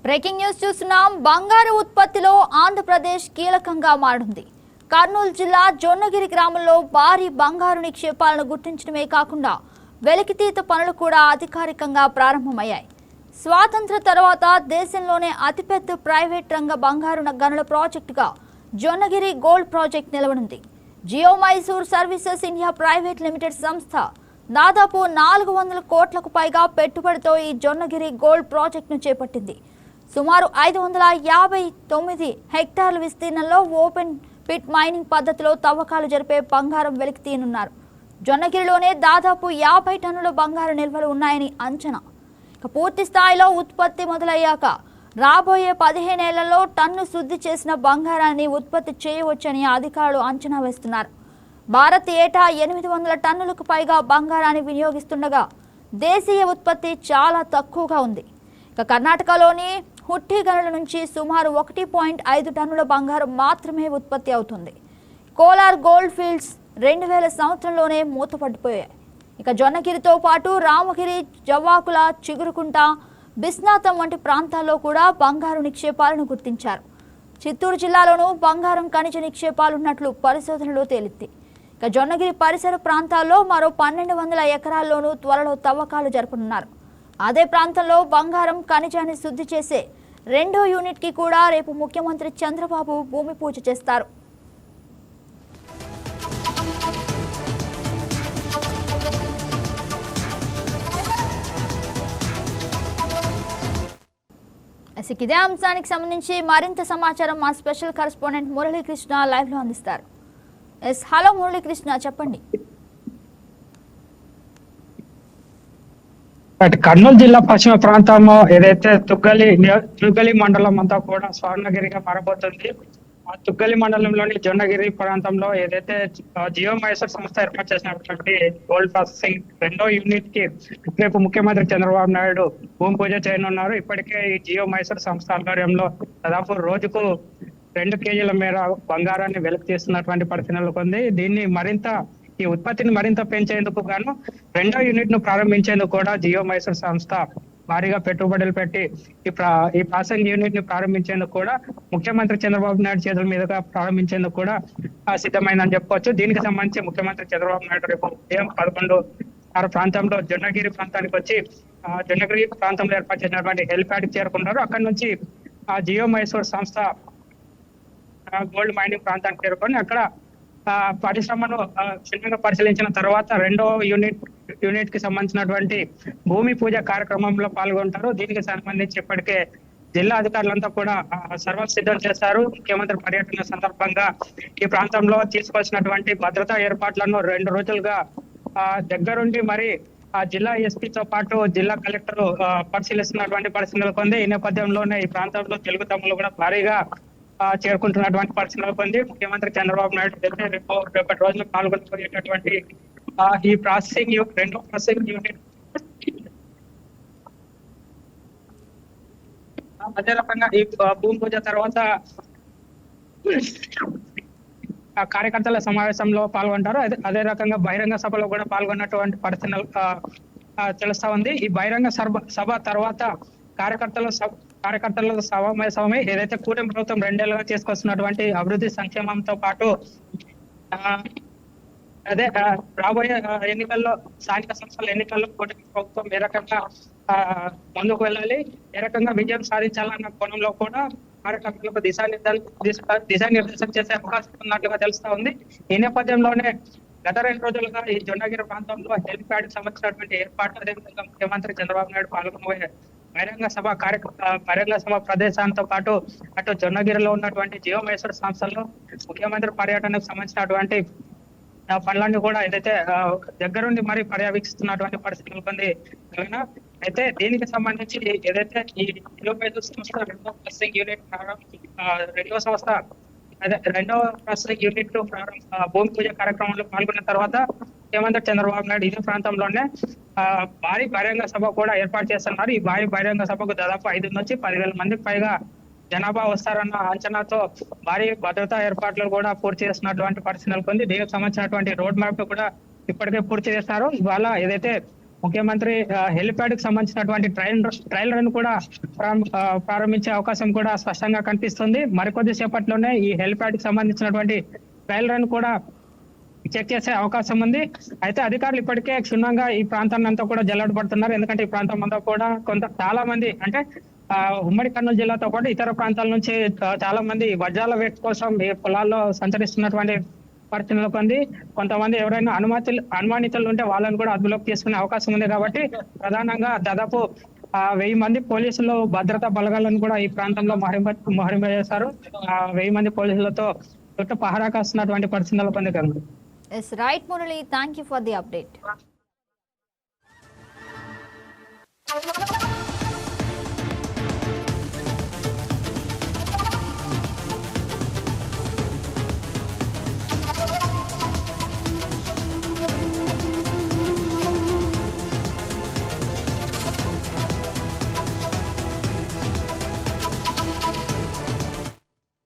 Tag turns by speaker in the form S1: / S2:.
S1: Breaking news చూస్తున్నాం. బంగారు ఉత్పత్తిలో ఆంధ్రప్రదేశ్ కీలకంగా మారింది. కర్నూలు జిల్లా జొన్నగిరి గ్రామంలో భారీ బంగారు నిక్షేపాలను గుర్తించడమే కాకుండా వెలికితీత పనులు కూడా అధికారికంగా ప్రారంభమయ్యాయి. స్వాతంత్ర తర్వాత దేశంలోనే అతిపెద్ద ప్రైవేట్ రంగ బంగారు గనుల ప్రాజెక్టుగా జొన్నగిరి గోల్డ్ ప్రాజెక్ట్ నిలవనుంది. Geo Mysore services India private limited సంస్థ దాదాపు 400 కోట్లకు పైగా పెట్టుబడితో ఈ జొన్నగిరి గోల్డ్ ప్రాజెక్టును చేపట్టింది. సుమారు 559 హెక్టార్ల విస్తీర్ణంలో ఓపెన్ పిట్ మైనింగ్ పద్ధతిలో తవ్వకాలు జరిపే బంగారం వెలికి తీయనున్నారు. జొన్నగిరిలోనే దాదాపు 50 టన్నుల బంగారు నిల్వలు ఉన్నాయని అంచనా. పూర్తి స్థాయిలో ఉత్పత్తి మొదలయ్యాక రాబోయే 15 ఏళ్లలో టన్ను శుద్ధి చేసిన బంగారాన్ని ఉత్పత్తి చేయవచ్చని అధికారులు అంచనా వేస్తున్నారు. భారత్ ఏటా 800 టన్నులకు పైగా బంగారాన్ని వినియోగిస్తుండగా దేశీయ ఉత్పత్తి చాలా తక్కువగా ఉంది. కర్ణాటకలోని హుట్టి గనుల నుంచి సుమారు 1.5 టన్నుల బంగారం మాత్రమే ఉత్పత్తి అవుతుంది. కోలార్ గోల్డ్ ఫీల్డ్స్ 2000 సంవత్సరంలోనే మూతపడిపోయాయి. జొన్నగిరితో పాటు రామగిరి, జవ్వాకుల, చిగురుకుంట, బిస్నాథం వంటి ప్రాంతాల్లో కూడా బంగారు నిక్షేపాలను గుర్తించారు. చిత్తూరు జిల్లాలోనూ బంగారం ఖనిజ నిక్షేపాలున్నట్లు పరిశోధనలో తేలింది. జొన్నగిరి పరిసర ప్రాంతాల్లో మరో 1200 ఎకరాల్లోనూ త్వరలో తవ్వకాలు జరపనున్నారు. అదే ప్రాంతంలో బంగారం ఖనిజాన్ని శుద్ధి చేసే 2వ యూనిట్కి కూడా రేపు ముఖ్యమంత్రి చంద్రబాబు భూమి పూజ చేస్తారు. ఇదే అంశానికి సంబంధించి మరింత సమాచారం మా స్పెషల్ కరెస్పాండెంట్ మురళీకృష్ణ లైవ్ లో అందిస్తారు. హలో మురళీకృష్ణ, చెప్పండి.
S2: కర్నూలు జిల్లా పశ్చిమ ప్రాంతం ఏదైతే తుగ్గలి మండలం అంతా కూడా స్వర్ణగిరిగా మారబోతుంది. ఆ తుగ్గలి మండలంలోని జొన్నగిరి ప్రాంతంలో ఏదైతే జియో మైసూర్ సంస్థ ఏర్పాటు చేసినటువంటి గోల్డ్ ప్రాసెసింగ్ 2వ యూనిట్ కి రేపు ముఖ్యమంత్రి చంద్రబాబు నాయుడు భూమి పూజ చేయనున్నారు. ఇప్పటికే ఈ జియో మైసూర్ సంస్థ ఆధ్వర్యంలో దాదాపు రోజుకు 2 కేజీల మేర బంగారాన్ని వెలికి తీస్తున్నటువంటి పరిస్థితులు ఉంది. ఈ ఉత్పత్తిని మరింత పెంచేందుకు గాను 2వ యూనిట్ ను ప్రారంభించేందుకు కూడా జియో మైసూర్ సంస్థ భారీగా పెట్టుబడులు పెట్టి ఈ ప్రాసెసింగ్ యూనిట్ ని ప్రారంభించేందుకు కూడా ముఖ్యమంత్రి చంద్రబాబు నాయుడు చేతుల మీదుగా ప్రారంభించేందుకు కూడా సిద్ధమైందని చెప్పుకోవచ్చు. దీనికి సంబంధించి ముఖ్యమంత్రి చంద్రబాబు నాయుడు రేపు ఉదయం 11 ప్రాంతంలో జొన్నగిరి ప్రాంతానికి వచ్చి జొన్నగిరి ప్రాంతంలో ఏర్పాటు చేసినటువంటి హెలిప్యాడ్ కి చేరుకున్నారు. అక్కడి నుంచి జియో మైసూర్ సంస్థ గోల్డ్ మైనింగ్ ప్రాంతానికి చేరుకొని అక్కడ పరిశ్రమను క్షుణ్ణంగా పరిశీలించిన తర్వాత 2వ యూనిట్ కి సంబంధించినటువంటి భూమి పూజ కార్యక్రమంలో పాల్గొంటారు. దీనికి సంబంధించి ఇప్పటికే జిల్లా అధికారులంతా కూడా సర్వం సిద్ధం చేశారు. ముఖ్యమంత్రి పర్యటన సందర్భంగా ఈ ప్రాంతంలో తీసుకోవాల్సినటువంటి భద్రతా ఏర్పాట్లను 2 రోజులుగా దగ్గరుండి మరి ఆ జిల్లా ఎస్పీతో పాటు జిల్లా కలెక్టర్ పరిశీలిస్తున్నటువంటి పరిస్థితులు ఉంది. ఈ నేపథ్యంలోనే ఈ ప్రాంతంలో తెలుగు తమ్ములు కూడా భారీగా చేరుకుంటున్నటువంటి పరిస్థితులు ఉంది. ముఖ్యమంత్రి చంద్రబాబు నాయుడు రేపటి రోజున పాల్గొనబోయేటటువంటి ఈ ప్రాసెసింగ్ 2వ ప్రాసెసింగ్ యూనిట్ అదే రకంగా ఈ భూమి పూజ తర్వాత కార్యకర్తల సమావేశంలో పాల్గొంటారు. అదే రకంగా బహిరంగ సభలో కూడా పాల్గొన్నటువంటి పరిస్థితులు తెలుస్తా ఉంది. ఈ బహిరంగ సభ తర్వాత కార్యకర్తల సమావేశమై ఏదైతే కూటమి ప్రభుత్వం 2 ఏళ్లుగా తీసుకొస్తున్నటువంటి అభివృద్ధి సంక్షేమంతో పాటు అదే రాబోయే ఎన్నికల్లో స్థానిక సంస్థల ఎన్నికల్లో కూటమి ప్రభుత్వం ఏ రకంగా ముందుకు వెళ్ళాలి, ఏ రకంగా విజయం సాధించాలన్న కోణంలో కూడా కార్యకర్తలకు దిశానిర్దేశం చేసే అవకాశం ఉన్నట్లుగా తెలుస్తా ఉంది. ఈ నేపథ్యంలోనే గత 2 రోజులుగా ఈ జొన్నగిరి ప్రాంతంలో హెలిప్యాడ్ కి సంబంధించినటువంటి ఏర్పాట్లు, అదేవిధంగా ముఖ్యమంత్రి చంద్రబాబు నాయుడు పాల్గొనబోయే బహిరంగ సభ ప్రదేశాలతో పాటు అటు జొన్నగిరిలో ఉన్నటువంటి జియో మైసూర్ సంస్థల్లో ముఖ్యమంత్రి పర్యటనకు సంబంధించినటువంటి పనులన్నీ కూడా ఏదైతే దగ్గరుండి మరి పర్యవేక్షిస్తున్నటువంటి పరిస్థితులు ఉంది. అయితే దీనికి సంబంధించి ఏదైతే ఈ జియో మైసూర్ సంస్థ 2వ ప్రాసెసింగ్ యూనిట్ రెండవ ప్రాసెసింగ్ యూనిట్ భూమి పూజ కార్యక్రమంలో పాల్గొన్న తర్వాత ముఖ్యమంత్రి చంద్రబాబు నాయుడు ఇదే ప్రాంతంలోనే భారీ బహిరంగ సభ కూడా ఏర్పాటు చేస్తున్నారు. ఈ భారీ బహిరంగ సభకు దాదాపు 5 నుంచి 10,000 మందికి పైగా జనాభా వస్తారన్న అంచనాతో భారీ భద్రతా ఏర్పాట్లు కూడా పూర్తి చేస్తున్నటువంటి పరిస్థితులు ఉంది. దీనికి సంబంధించినటువంటి రోడ్ మ్యాప్ కూడా ఇప్పటికే పూర్తి చేస్తారు. ఇవాళ ఏదైతే ముఖ్యమంత్రి హెలిప్యాడ్ కి సంబంధించినటువంటి ట్రయల్ రన్ కూడా ప్రారంభించే అవకాశం కూడా స్పష్టంగా కనిపిస్తుంది. మరికొద్ది సేపట్లోనే ఈ హెలిప్యాడ్ కి సంబంధించినటువంటి ట్రయల్ రన్ కూడా చెక్ చేసే అవకాశం ఉంది. అయితే అధికారులు ఇప్పటికే క్షుణ్ణంగా ఈ ప్రాంతాన్ని అంతా కూడా జల్లెడ పడుతున్నారు. ఎందుకంటే ఈ ప్రాంతం అంతా కూడా చాలా మంది అంటే ఉమ్మడి కర్నూలు జిల్లాతో పాటు ఇతర ప్రాంతాల నుంచి చాలా మంది వజ్రాల వేట కోసం ఈ పొలాల్లో సంచరిస్తున్నటువంటి పరిస్థితులు కొంతమంది ఎవరైనా అనుమానితులు ఉంటే వాళ్ళని కూడా అదుపులోకి తీసుకునే అవకాశం ఉంది. కాబట్టి ప్రధానంగా దాదాపు 1000 మంది పోలీసులు భద్రతా బలగాలను కూడా ఈ ప్రాంతంలో మహరింప చేశారు. 1000 మంది పోలీసులతో చుట్టూ పహారా కాస్తున్నటువంటి పరిస్థితులు పొందుతారు.
S1: Yes, right, Murali. Thank you for the update.